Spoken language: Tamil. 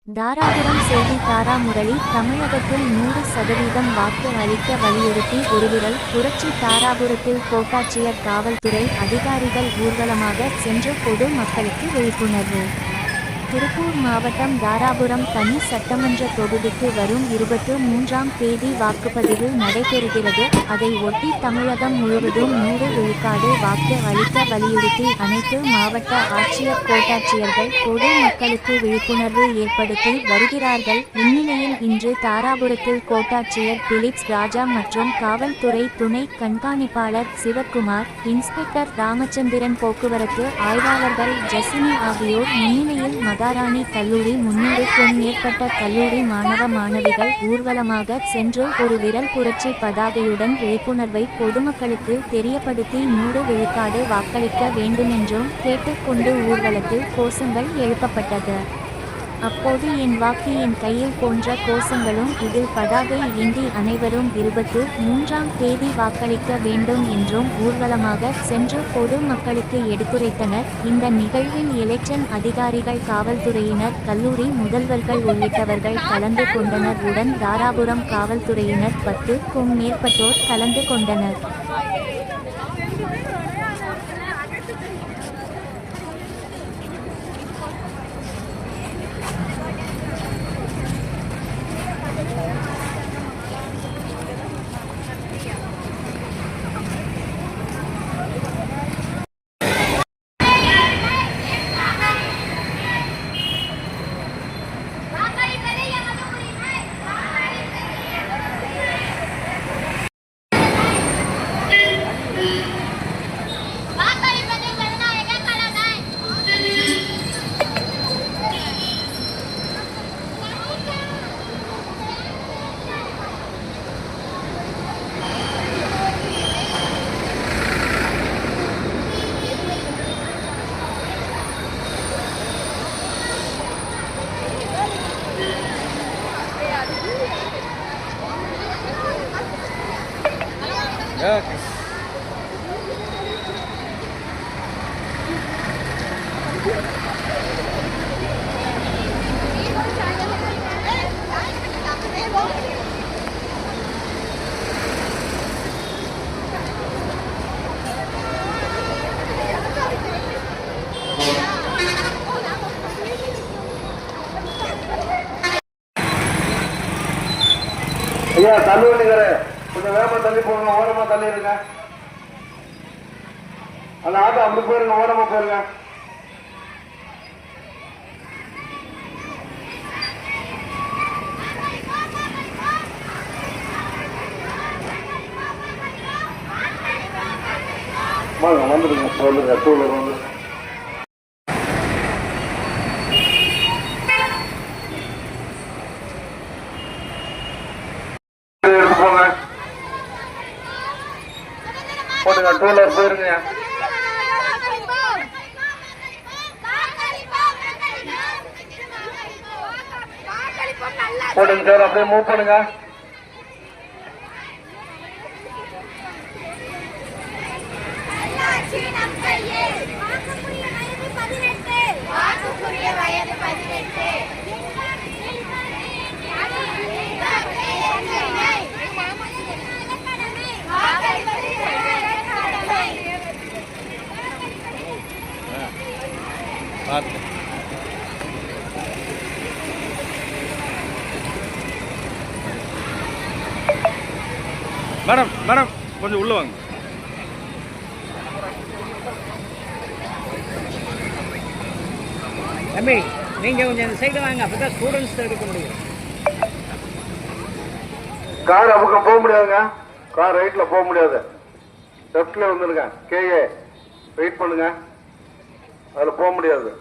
தாராபுரம் செய்தி தாரா முரளி தமிழகத்தில் 100% வாக்கு அளிக்க வலியுறுத்தி ஒருவிரல் புரட்சி. தாராபுரத்தில் கோட்டாட்சியர் காவல்துறை அதிகாரிகள் ஊர்வலமாக சென்று பொது மக்களுக்கு விழிப்புணர்வு. திருப்பூர் மாவட்டம் தாராபுரம் தனி சட்டமன்ற தொகுதிக்கு வரும் 23ஆம் தேதி வாக்குப்பதிவு நடைபெறுகிறது. அதை ஒட்டி தமிழகம் முழுவதும் 100 விழுக்காடு வாக்கு அளிக்க வலியுறுத்தி அனைத்து மாவட்ட ஆட்சியர் கோட்டாட்சியர்கள் பொது மக்களுக்கு விழிப்புணர்வு ஏற்படுத்தி வருகிறார்கள். இந்நிலையில் இன்று தாராபுரத்தில் கோட்டாட்சியர் பிலிப்ஸ் ராஜா மற்றும் காவல்துறை துணை கண்காணிப்பாளர் சிவக்குமார், இன்ஸ்பெக்டர் ராமச்சந்திரன், போக்குவரத்து ஆய்வாளர்கள் ஜசினி ஆகியோர் முன்னிலையில் மகாராணி கல்லூரி 300க்கும் மேற்பட்ட கல்லூரி மாணவ மாணவிகள் ஊர்வலமாக சென்று ஒரு விரல் புரட்சி பதாகையுடன் விழிப்புணர்வை பொதுமக்களுக்கு தெரியப்படுத்தி 100 விழுக்காடு வாக்களிக்க வேண்டுமென்றும் கேட்டுக்கொண்டு ஊர்வலத்தில் கோஷங்கள் எழுப்பப்பட்டது. அப்போது என் வாக்கு என் கையில் போன்ற கோஷங்களும் இதில் பதாகை ஏந்தி அனைவரும் 23ஆம் தேதி வாக்களிக்க வேண்டும் என்றும் ஊர்வலமாக சென்று பொது மக்களுக்கு எடுத்துரைத்தனர். இந்த நிகழ்வில் எலெக்ஷன் அதிகாரிகள், காவல்துறையினர், கல்லூரி முதல்வர்கள் உள்ளிட்டவர்கள் கலந்து கொண்டனர். உடன் தாராபுரம் காவல்துறையினர் 10க்கும் மேற்பட்டோர் கலந்து கொண்டனர். Okay. ஐயா தள்ளுவண்டிக்கிற கொஞ்சம் வேகமா தள்ளி போடுங்க, ஓரமா தள்ளி இருங்க. அந்த ஆட்டோ அப்படி போயிருங்க, ஓரமா போயிருங்க. வாங்க வந்துடுங்க, சொல்லுங்க டூலர் வந்து போடுங்க, டூலர் போயிருங்க. போடுங்க சார், அப்படியே மூவ் பண்ணுங்க. மேடம் மேடம் கொஞ்சம் உள்ள வாங்க. தம்பி நீங்க கொஞ்சம் இந்த சைடு வாங்க, அப்பதான் ஸ்டூடெண்ட்ஸ் எடுக்க முடியும். கார் அமுக்கம் போக முடியாதுங்க, கார் ரைட்ல போக முடியாது. லெப்ட்ல வந்துருங்க, கேஏ வெயிட் பண்ணுங்க, அதுல போக முடியாது.